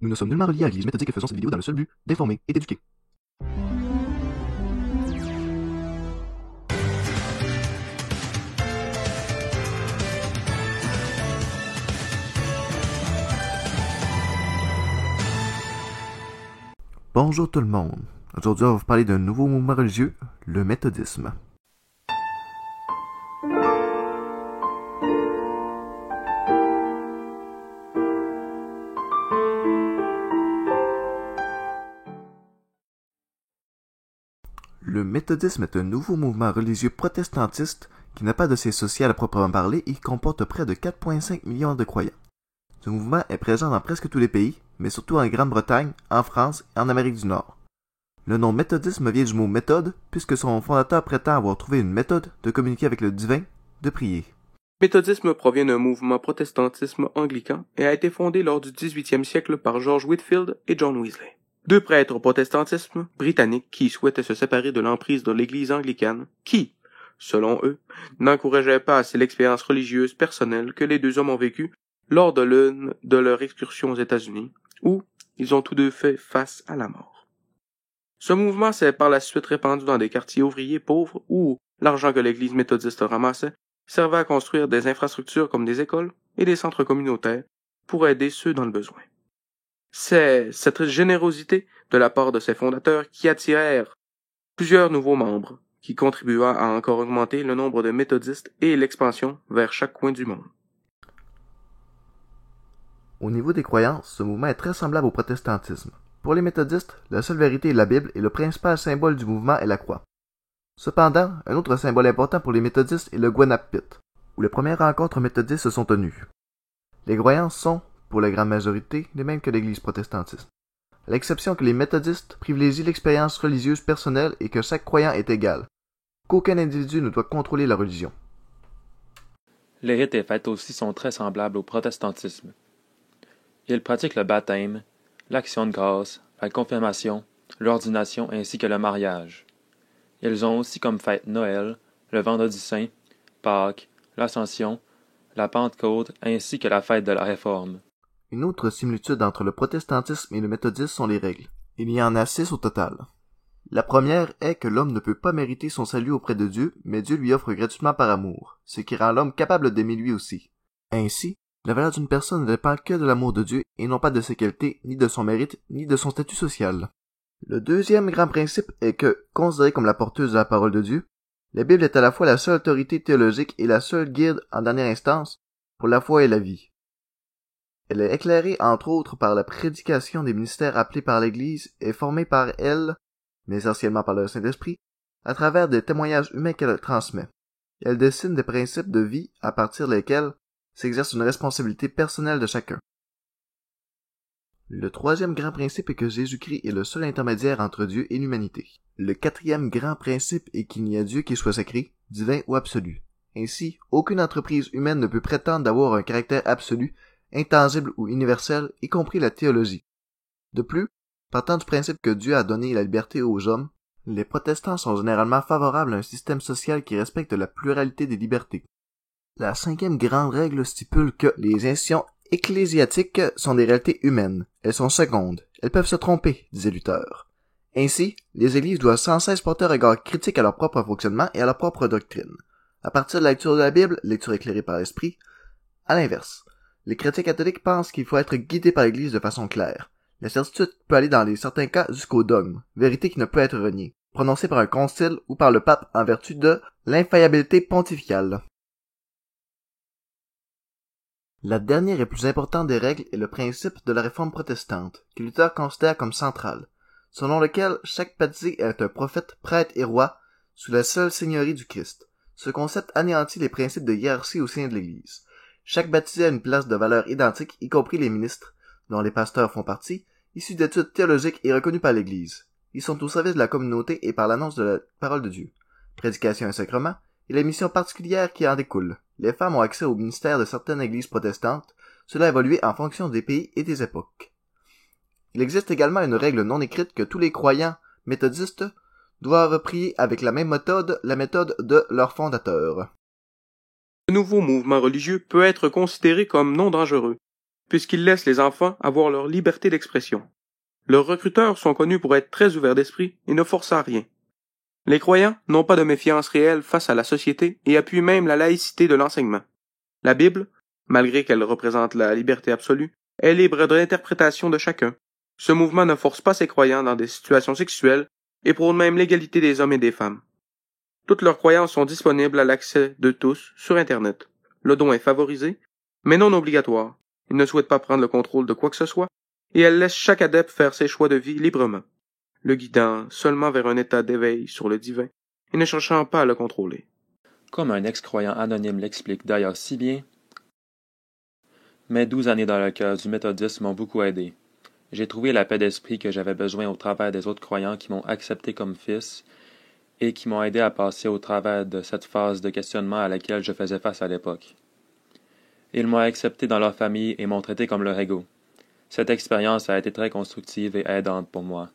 Nous ne sommes nullement reliés à l'Église méthodique et faisons cette vidéo dans le seul but d'informer et d'éduquer. Bonjour tout le monde. Aujourd'hui, on va vous parler d'un nouveau mouvement religieux, le méthodisme. Le méthodisme est un nouveau mouvement religieux protestantiste qui n'a pas de siège social à proprement parler et qui comporte près de 4,5 millions de croyants. Ce mouvement est présent dans presque tous les pays, mais surtout en Grande-Bretagne, en France et en Amérique du Nord. Le nom méthodisme vient du mot méthode, puisque son fondateur prétend avoir trouvé une méthode de communiquer avec le divin, de prier. Le méthodisme provient d'un mouvement protestantisme anglican et a été fondé lors du 18e siècle par George Whitefield et John Wesley. Deux prêtres au protestantisme britanniques qui souhaitaient se séparer de l'emprise de l'Église anglicane, qui, selon eux, n'encourageaient pas assez l'expérience religieuse personnelle que les deux hommes ont vécue lors de l'une de leurs excursions aux États-Unis, où ils ont tous deux fait face à la mort. Ce mouvement s'est par la suite répandu dans des quartiers ouvriers pauvres où l'argent que l'Église méthodiste ramassait servait à construire des infrastructures comme des écoles et des centres communautaires pour aider ceux dans le besoin. C'est cette générosité de la part de ses fondateurs qui attirèrent plusieurs nouveaux membres, qui contribua à encore augmenter le nombre de méthodistes et l'expansion vers chaque coin du monde. Au niveau des croyances, ce mouvement est très semblable au protestantisme. Pour les méthodistes, la seule vérité est la Bible et le principal symbole du mouvement est la croix. Cependant, un autre symbole important pour les méthodistes est le Gwenappit, où les premières rencontres méthodistes se sont tenues. Les croyances sont, pour la grande majorité, les mêmes que l'Église protestantiste, à l'exception que les méthodistes privilégient l'expérience religieuse personnelle et que chaque croyant est égal, qu'aucun individu ne doit contrôler la religion. Les rites et fêtes aussi sont très semblables au protestantisme. Ils pratiquent le baptême, l'action de grâce, la confirmation, l'ordination ainsi que le mariage. Ils ont aussi comme fête Noël, le Vendredi saint, Pâques, l'Ascension, la Pentecôte ainsi que la fête de la Réforme. Une autre similitude entre le protestantisme et le méthodisme sont les règles. Il y en a 6 au total. La première est que l'homme ne peut pas mériter son salut auprès de Dieu, mais Dieu lui offre gratuitement par amour, ce qui rend l'homme capable d'aimer lui aussi. Ainsi, la valeur d'une personne ne dépend que de l'amour de Dieu et non pas de ses qualités, ni de son mérite, ni de son statut social. Le deuxième grand principe est que, considérée comme la porteuse de la parole de Dieu, la Bible est à la fois la seule autorité théologique et la seule guide en dernière instance pour la foi et la vie. Elle est éclairée entre autres par la prédication des ministères appelés par l'Église et formée par elle, mais essentiellement par le Saint-Esprit, à travers des témoignages humains qu'elle transmet. Elle dessine des principes de vie à partir desquels s'exerce une responsabilité personnelle de chacun. Le troisième grand principe est que Jésus-Christ est le seul intermédiaire entre Dieu et l'humanité. Le quatrième grand principe est qu'il n'y a Dieu qui soit sacré, divin ou absolu. Ainsi, aucune entreprise humaine ne peut prétendre d'avoir un caractère absolu, intangible ou universel, y compris la théologie. De plus, partant du principe que Dieu a donné la liberté aux hommes, les protestants sont généralement favorables à un système social qui respecte la pluralité des libertés. La cinquième grande règle stipule que les institutions ecclésiastiques sont des réalités humaines. Elles sont secondes. Elles peuvent se tromper, disait Luther. Ainsi, les églises doivent sans cesse porter un regard critique à leur propre fonctionnement et à leur propre doctrine. À partir de la lecture de la Bible, lecture éclairée par l'Esprit, à l'inverse, les chrétiens catholiques pensent qu'il faut être guidé par l'Église de façon claire. La certitude peut aller dans certains cas jusqu'au dogme, vérité qui ne peut être reniée, prononcée par un concile ou par le pape en vertu de l'infaillibilité pontificale. La dernière et plus importante des règles est le principe de la réforme protestante, que Luther considère comme central, selon lequel chaque baptisé est un prophète, prêtre et roi, sous la seule seigneurie du Christ. Ce concept anéantit les principes de hiérarchie au sein de l'Église. Chaque baptisé a une place de valeur identique, y compris les ministres, dont les pasteurs font partie, issus d'études théologiques et reconnus par l'Église. Ils sont au service de la communauté et par l'annonce de la parole de Dieu, prédication et sacrement, et les missions particulières qui en découlent. Les femmes ont accès au ministère de certaines églises protestantes, cela a évolué en fonction des pays et des époques. Il existe également une règle non écrite que tous les croyants méthodistes doivent prier avec la même méthode, la méthode de leur fondateur. Ce nouveau mouvement religieux peut être considéré comme non dangereux, puisqu'ils laissent les enfants avoir leur liberté d'expression. Leurs recruteurs sont connus pour être très ouverts d'esprit et ne forcent à rien. Les croyants n'ont pas de méfiance réelle face à la société et appuient même la laïcité de l'enseignement. La Bible, malgré qu'elle représente la liberté absolue, est libre de l'interprétation de chacun. Ce mouvement ne force pas ses croyants dans des situations sexuelles et prône même l'égalité des hommes et des femmes. Toutes leurs croyances sont disponibles à l'accès de tous sur Internet. Le don est favorisé, mais non obligatoire. Ils ne souhaitent pas prendre le contrôle de quoi que ce soit, et elles laissent chaque adepte faire ses choix de vie librement, le guidant seulement vers un état d'éveil sur le divin, et ne cherchant pas à le contrôler. Comme un ex-croyant anonyme l'explique d'ailleurs si bien, mes 12 années dans le cœur du méthodisme m'ont beaucoup aidé. J'ai trouvé la paix d'esprit que j'avais besoin au travers des autres croyants qui m'ont accepté comme fils et qui m'ont aidé à passer au travers de cette phase de questionnement à laquelle je faisais face à l'époque. Ils m'ont accepté dans leur famille et m'ont traité comme leur égaux. Cette expérience a été très constructive et aidante pour moi.